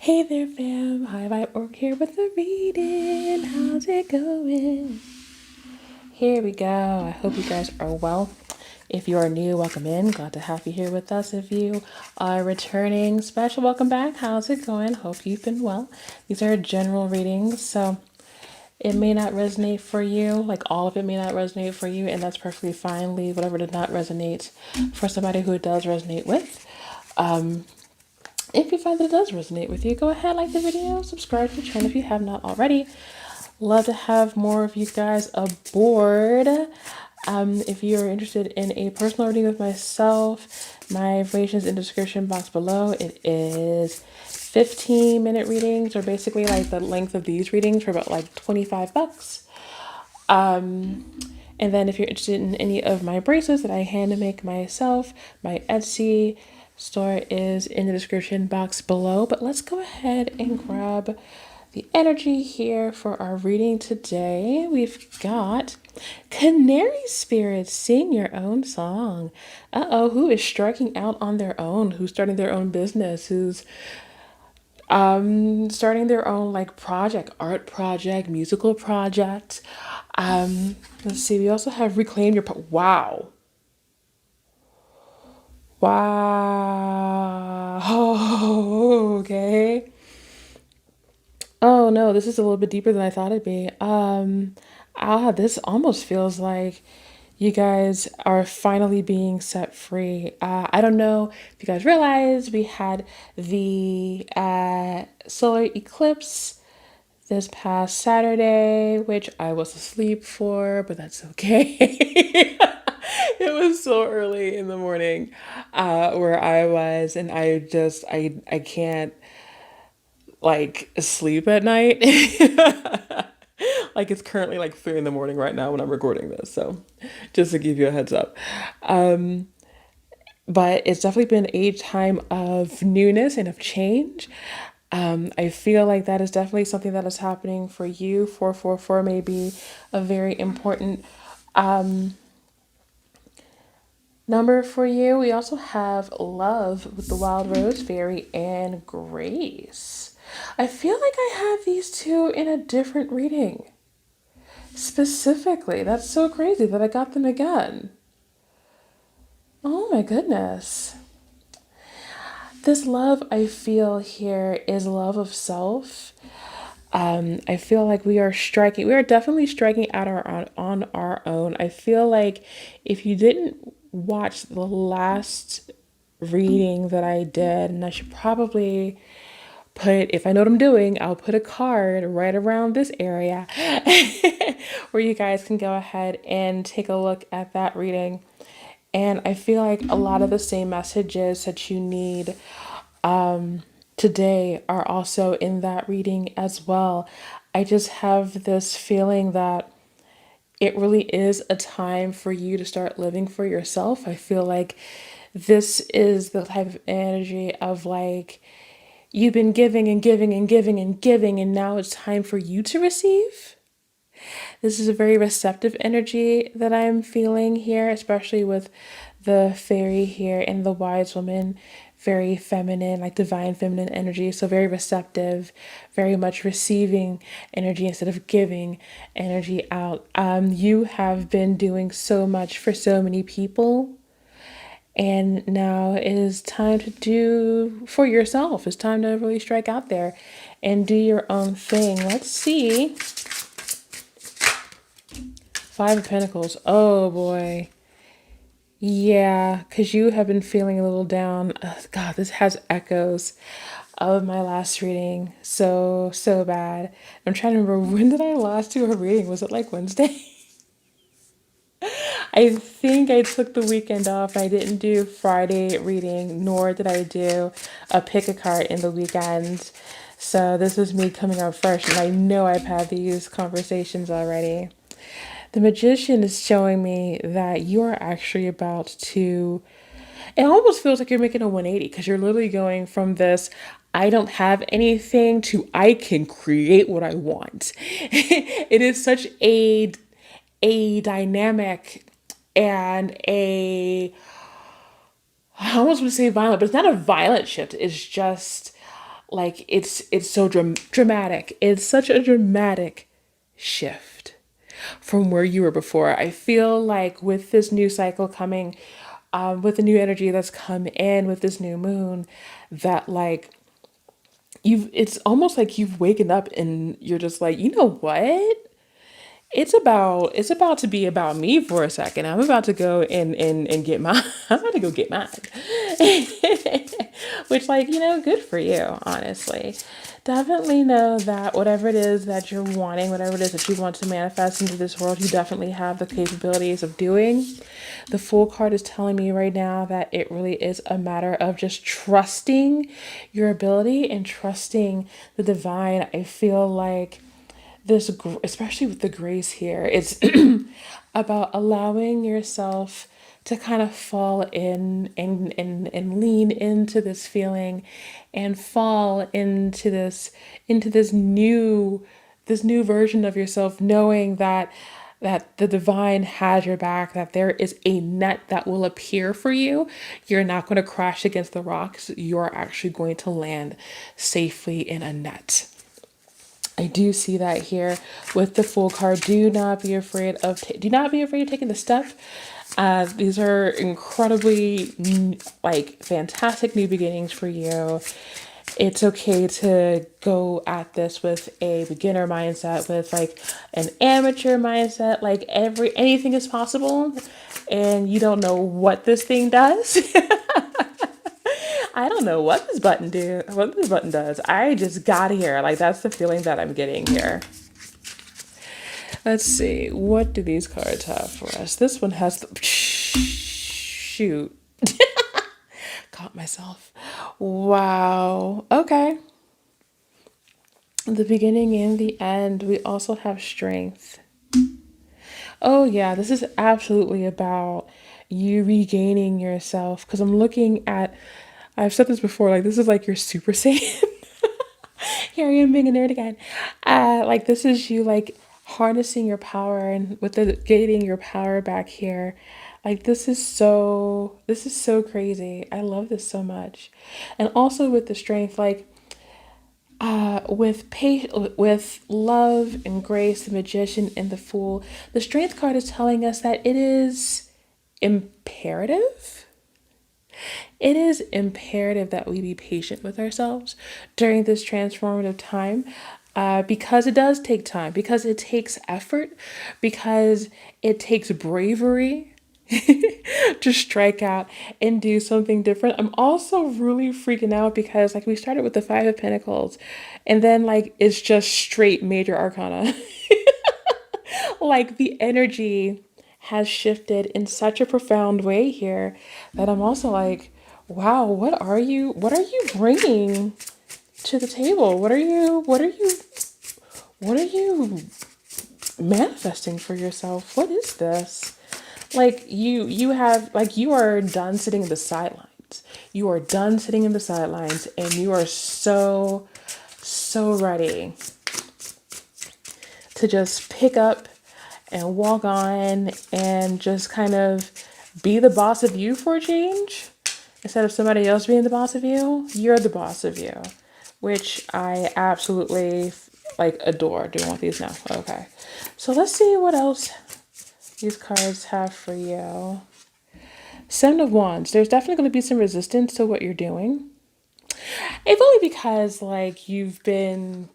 Hey there, fam. Hi, Vibe Org here with the reading. How's it going? Here we go. I hope you guys are well. If you are new, welcome in. Glad to have you here with us. If you are returning, special welcome back. How's it going? Hope you've been well. These are general readings, so it may not resonate for you. Like all of it may not resonate for you, and that's perfectly fine. Leave whatever did not resonate for somebody who it does resonate with. If you find that it does resonate with you, go ahead, like the video, subscribe to the channel if you have not already. Love to have more of you guys aboard. If you are interested in a personal reading with myself, my information is in the description box below. It is 15-minute readings, or basically like the length of these readings, for about like $25. And then if you're interested in any of my bracelets that I hand make myself, my Etsy store is in the description box below. But let's go ahead and grab the energy here for our reading today. We've got Canary Spirits, sing your own song. Who is striking out on their own? Who's starting their own business? Who's starting their own like project, art project, musical project. Let's see, we also have Reclaim Your Wow. Wow. Oh, okay. Oh no, this is a little bit deeper than I thought it'd be. This almost feels like you guys are finally being set free. I don't know if you guys realize we had the solar eclipse this past Saturday, which I was asleep for, but that's okay. It was so early in the morning where I was, and I can't like sleep at night. Like it's currently like 3 in the morning right now when I'm recording this. So just to give you a heads up. But it's definitely been a time of newness and of change. I feel like that is definitely something that is happening for you. 444 may be a very important number for you. We also have Love with the Wild Rose Fairy and Grace. I feel like I have these two in a different reading. Specifically, that's so crazy that I got them again. Oh my goodness. This love I feel here is love of self. I feel like we are definitely striking out on our own. I feel like if you didn't watch the last reading that I did, and I should probably put, if I know what I'm doing, I'll put a card right around this area where you guys can go ahead and take a look at that reading. And I feel like a lot of the same messages that you need today are also in that reading as well. I just have this feeling that it really is a time for you to start living for yourself. I feel like this is the type of energy of like you've been giving and giving and giving and giving, and now it's time for you to receive. This is a very receptive energy that I'm feeling here, especially with the fairy here and the wise woman. Very feminine, like divine feminine energy. So very receptive, very much receiving energy instead of giving energy out. You have been doing so much for so many people. And now it is time to do for yourself. It's time to really strike out there and do your own thing. Let's see. Five of Pentacles. Oh boy. Yeah, because you have been feeling a little down. God, this has echoes of my last reading. So, so bad. I'm trying to remember, when did I last do a reading? Was it like Wednesday? I think I took the weekend off. I didn't do Friday reading, nor did I do a pick a card in the weekend. So this is me coming out fresh, and I know I've had these conversations already. The Magician is showing me that you are actually about to, it almost feels like you're making a 180, because you're literally going from this I don't have anything to I can create what I want. It is such a dynamic and I almost want to say violent, but it's not a violent shift. It's just Like it's so dramatic. It's such a dramatic shift from where you were before. I feel like with this new cycle coming, with the new energy that's come in with this new moon, that like it's almost like you've waken up and you're just like, you know what? It's about to be about me for a second. I'm about to go and get mine. I'm about to go get mine. Which, like, good for you, honestly. Definitely know that whatever it is that you're wanting, whatever it is that you want to manifest into this world, you definitely have the capabilities of doing. The Fool card is telling me right now that it really is a matter of just trusting your ability and trusting the divine. I feel like this, especially with the grace here, it's about allowing yourself to kind of fall in and lean into this feeling and fall into this new version of yourself, knowing that the divine has your back, that there is a net that will appear for you. You're not going to crash against the rocks. You're actually going to land safely in a net. I do see that here with the Fool card. Do not be afraid of taking the step. These are incredibly like fantastic new beginnings for you. It's okay to go at this with a beginner mindset, with like an amateur mindset, like anything is possible, and you don't know what this thing does. I don't know what this button does. I just got here. Like that's the feeling that I'm getting here. Let's see. What do these cards have for us? This one has the shoot. Caught myself. Wow. Okay. The beginning and the end. We also have strength. Oh yeah, this is absolutely about you regaining yourself. Because I'm looking at, I've said this before, like this is like your Super Saiyan. Here I am being a nerd again. Like this is you like harnessing your power and with the getting your power back here. Like this is so crazy. I love this so much. And also with the strength, like with love and grace, the magician and the fool, the strength card is telling us that imperative it is imperative that we be patient with ourselves during this transformative time, because it does take time, because it takes effort, because it takes bravery to strike out and do something different. I'm also really freaking out because, like, we started with the Five of Pentacles, and then, like, it's just straight major arcana. Like, the energy has shifted in such a profound way here that I'm also like, wow, what are you bringing to the table? What are you manifesting for yourself? What is this? Like you have, like, you are done sitting in the sidelines. You are done sitting in the sidelines and you are so ready to just pick up and walk on and just kind of be the boss of you for a change. Instead of somebody else being the boss of you, you're the boss of you, which I absolutely like adore. Do you want these now? Okay. So let's see what else these cards have for you. Seven of Wands. There's definitely going to be some resistance to what you're doing. If only because like you've been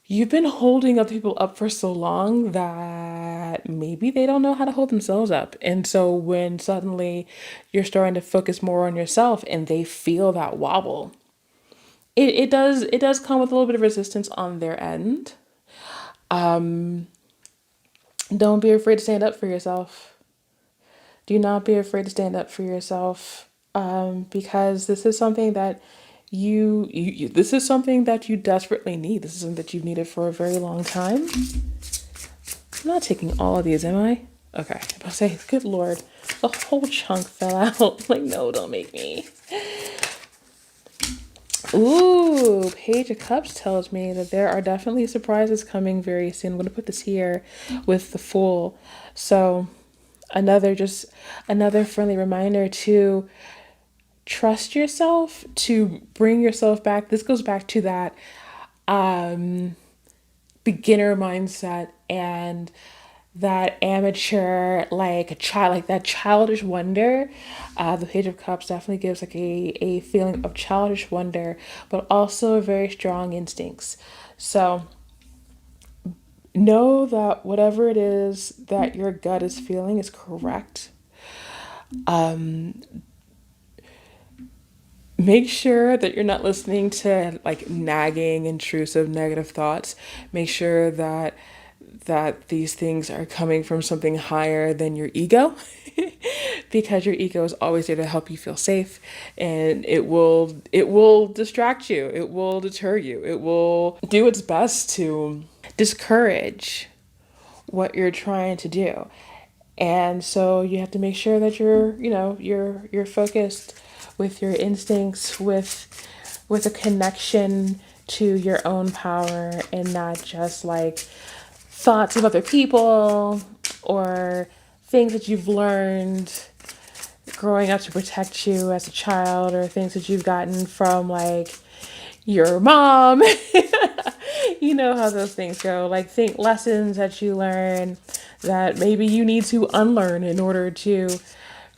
holding other people up for so long that maybe they don't know how to hold themselves up. And so when suddenly you're starting to focus more on yourself and they feel that wobble, it does come with a little bit of resistance on their end. Don't be afraid to stand up for yourself. Do not be afraid to stand up for yourself, because this is something that this is something that you desperately need. This is something that you've needed for a very long time. I'm not taking all of these, am I? Okay. I was say, good lord, the whole chunk fell out. Like, no, don't make me. Ooh, Page of Cups tells me that there are definitely surprises coming very soon. I'm going to put this here with the Fool. So, another friendly reminder to trust yourself to bring yourself back. This goes back to that beginner mindset and that amateur, like a child, like that childish wonder. The Page of Cups definitely gives like a feeling of childish wonder, but also very strong instincts. So know that whatever it is that your gut is feeling is correct. Make sure that you're not listening to like nagging, intrusive, negative thoughts. Make sure that these things are coming from something higher than your ego because your ego is always there to help you feel safe, and it will distract you, it will deter you, it will do its best to discourage what you're trying to do. And so you have to make sure that you're focused with your instincts, with a connection to your own power, and not just like thoughts of other people or things that you've learned growing up to protect you as a child, or things that you've gotten from like your mom. You know how those things go. Like think lessons that you learn that maybe you need to unlearn in order to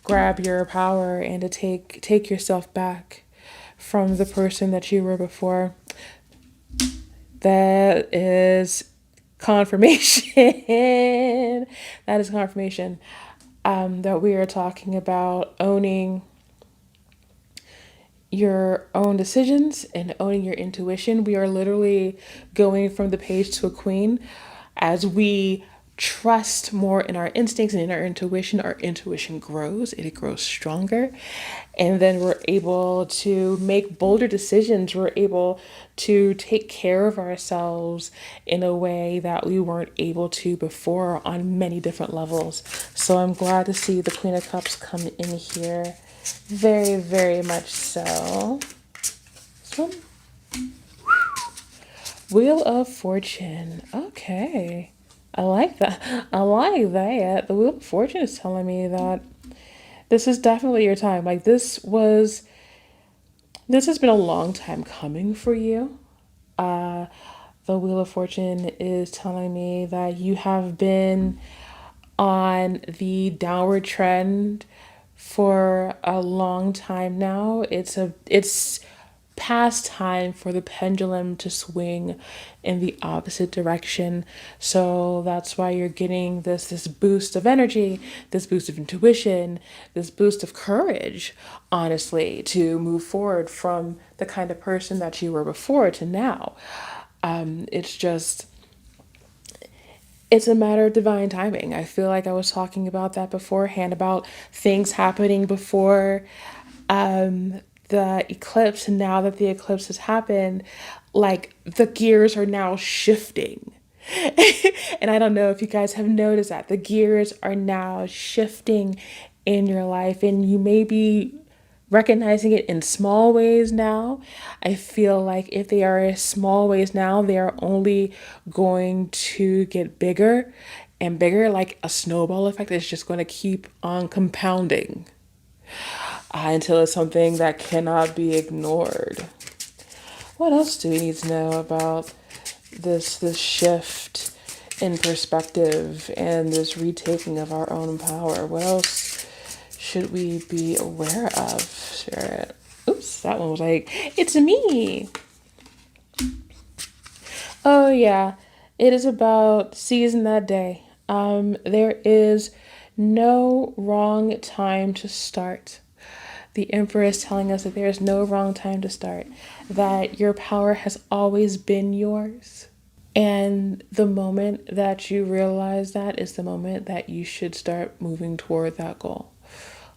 grab your power and to take yourself back from the person that you were before. That is confirmation. That is confirmation that we are talking about owning your own decisions and owning your intuition. We are literally going from the page to a queen as we trust more in our instincts and in our intuition. Our intuition grows, it grows stronger, and then we're able to make bolder decisions. We're able to take care of ourselves in a way that we weren't able to before on many different levels. So I'm glad to see the Queen of Cups come in here. Very, very much so. This one? Wheel of Fortune. Okay. I like that. I like that. The Wheel of Fortune is telling me that this is definitely your time. Like this has been a long time coming for you. The Wheel of Fortune is telling me that you have been on the downward trend for a long time now. It's past time for the pendulum to swing in the opposite direction. So that's why you're getting this boost of energy, this boost of intuition, this boost of courage, honestly, to move forward from the kind of person that you were before to now. It's just it's a matter of divine timing. I feel like I was talking about that beforehand, about things happening before the eclipse. And now that the eclipse has happened, like the gears are now shifting. And I don't know if you guys have noticed that the gears are now shifting in your life, and you may be recognizing it in small ways now. I feel like if they are small ways now, they are only going to get bigger and bigger, like a snowball effect. It's just going to keep on compounding until it's something that cannot be ignored. What else do we need to know about this shift in perspective and this retaking of our own power? What else should we be aware of, Spirit? Oops, that one was like, it's me. Oh yeah, it is about seizing that day. There is no wrong time to start. The Emperor is telling us that there is no wrong time to start, that your power has always been yours. And the moment that you realize that is the moment that you should start moving toward that goal.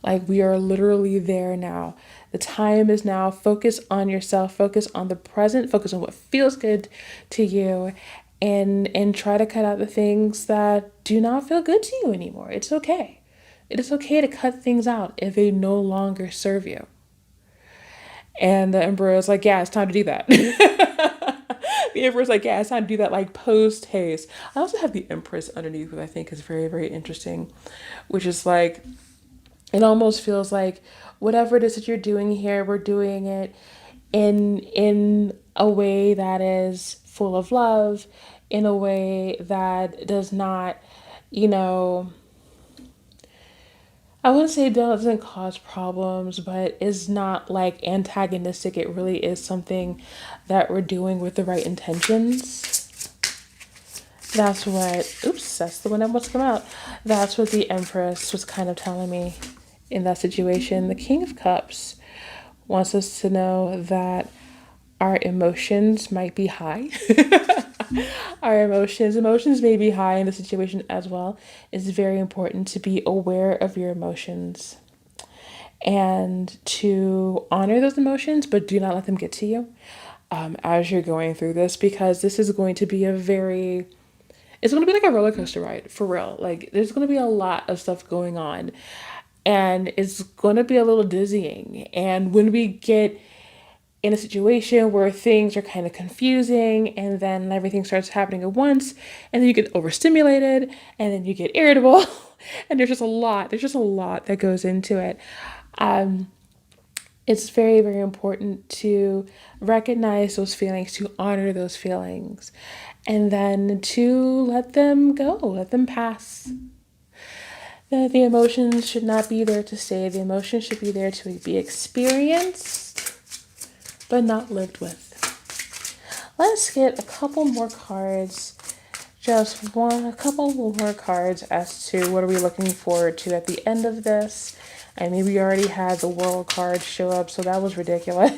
Like we are literally there now. The time is now. Focus on yourself, focus on the present, focus on what feels good to you, and try to cut out the things that do not feel good to you anymore. It's okay. It is okay to cut things out if they no longer serve you. And the Emperor is like, yeah, it's time to do that. The Emperor's like, yeah, it's time to do that, like post haste. I also have the Empress underneath, which I think is very, very interesting, which is like It almost feels like whatever it is that you're doing here, we're doing it in a way that is full of love, in a way that does not, you know, I wouldn't say it doesn't cause problems, but is not like antagonistic. It really is something that we're doing with the right intentions. That's what, oops, that's the one that wants to come out. That's what the Empress was kind of telling me in that situation. The King of Cups wants us to know that our emotions might be high. Our emotions may be high in the situation as well. It's very important to be aware of your emotions and to honor those emotions, but do not let them get to you as you're going through this, because this is going to be it's going to be like a roller coaster ride for real. Like, there's going to be a lot of stuff going on, and it's going to be a little dizzying. And when we get in a situation where things are kind of confusing and then everything starts happening at once, and then you get overstimulated and then you get irritable and there's just a lot that goes into it. It's very, very important to recognize those feelings, to honor those feelings, and then to let them go, let them pass. The emotions should not be there to stay. The emotions should be there to be experienced, but not lived with. Let's get a couple more cards. A couple more cards as to what are we looking forward to at the end of this. I mean, we already had the world card show up, so that was ridiculous.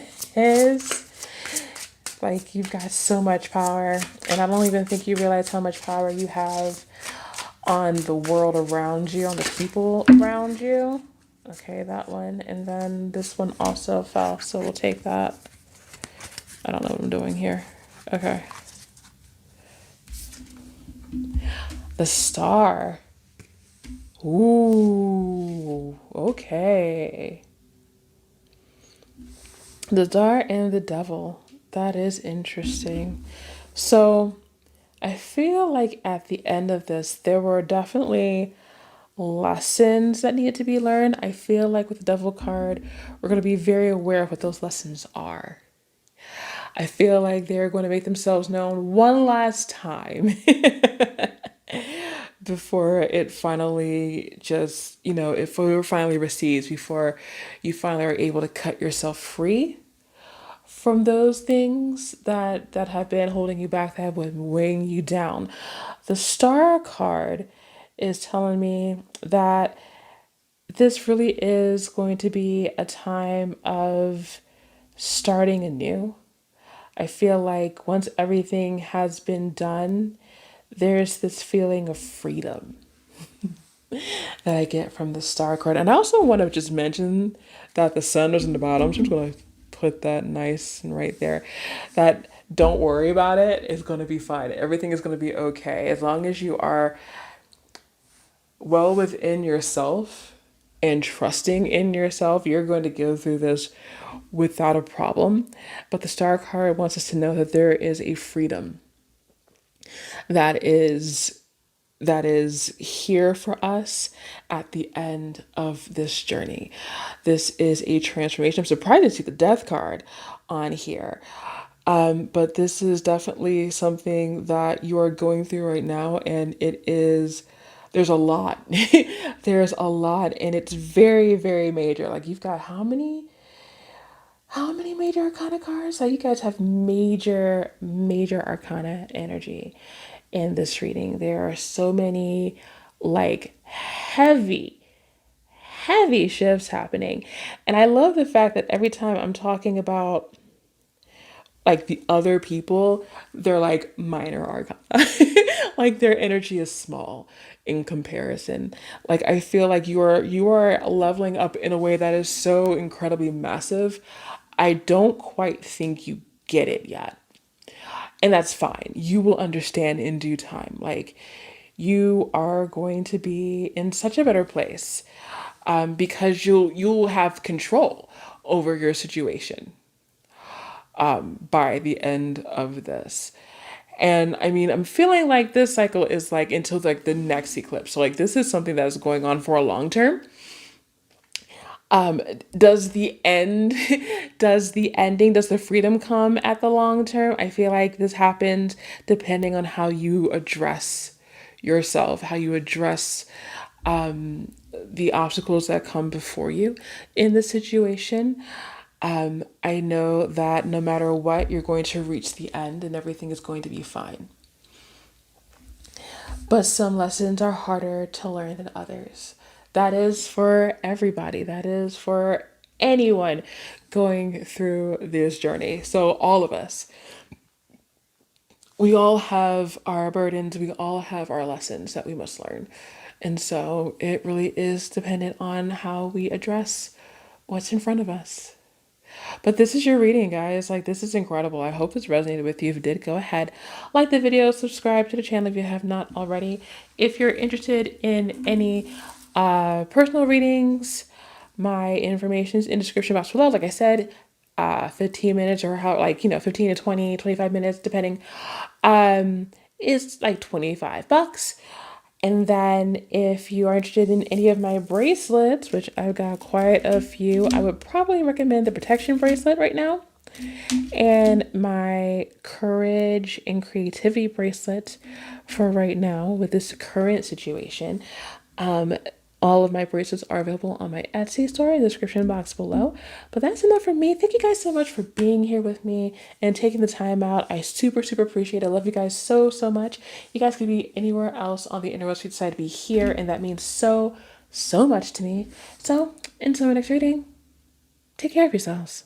Like, you've got so much power, and I don't even think you realize how much power you have on the world around you, on the people around you. Okay, that one. And then this one also fell, so we'll take that. I don't know what I'm doing here. Okay. The Star. Ooh, okay. The Star and the Devil. That is interesting. So, I feel like at the end of this, there were definitely lessons that needed to be learned. I feel like with the Devil card, we're going to be very aware of what those lessons are. I feel like they're going to make themselves known one last time before it finally just, if it finally recedes, before you finally are able to cut yourself free from those things that have been holding you back, that have been weighing you down. The Star card is telling me that this really is going to be a time of starting anew. I feel like once everything has been done, there's this feeling of freedom that I get from the Star card. And I also want to just mention that the sun was in the bottom. So I'm just going to put that nice and right there. That don't worry about it. It's going to be fine. Everything is going to be okay. As long as you are well within yourself and trusting in yourself, you're going to go through this without a problem. But the Star card wants us to know that there is a freedom that is here for us at the end of this journey. This is a transformation. I'm surprised to see the Death card on here. But this is definitely something that you are going through right now, and there's a lot. There's a lot, and it's very, very major. Like, you've got how many major arcana cards? Like, you guys have major, major arcana energy in this reading. There are so many, like, heavy shifts happening. And I love the fact that every time I'm talking about like the other people, they're like minor arcana. Like, their energy is small in comparison. Like, I feel like you are leveling up in a way that is so incredibly massive. I don't quite think you get it yet. And that's fine. You will understand in due time. Like, you are going to be in such a better place, because you'll have control over your situation by the end of this. And I mean, I'm feeling like this cycle is like until like the next eclipse. So like, this is something that is going on for a long term. Um, does the end, does the freedom come at the long term? I feel like this happens depending on how you address yourself, how you address the obstacles that come before you in this situation. I know that no matter what, you're going to reach the end and everything is going to be fine. But some lessons are harder to learn than others. That is for everybody. That is for anyone going through this journey. So, all of us, we all have our burdens, we all have our lessons that we must learn. And so, it really is dependent on how we address what's in front of us. But this is your reading, guys. Like, this is incredible. I hope this resonated with you. If it did, go ahead, like the video, subscribe to the channel if you have not already. If you're interested in any personal readings, my information is in the description box below. Like I said, 15 minutes or how, like, 15 to 20, 25 minutes, depending, is like 25 bucks. And then if you are interested in any of my bracelets, which I've got quite a few, I would probably recommend the protection bracelet right now and my courage and creativity bracelet for right now with this current situation. Um, all of my bracelets are available on my Etsy store in the description box below. But that's enough for me. Thank you guys so much for being here with me and taking the time out. I super, super appreciate it. I love you guys so, so much. You guys could be anywhere else on the interwebs. You decide to be here, and that means so, so much to me. So until my next reading, take care of yourselves.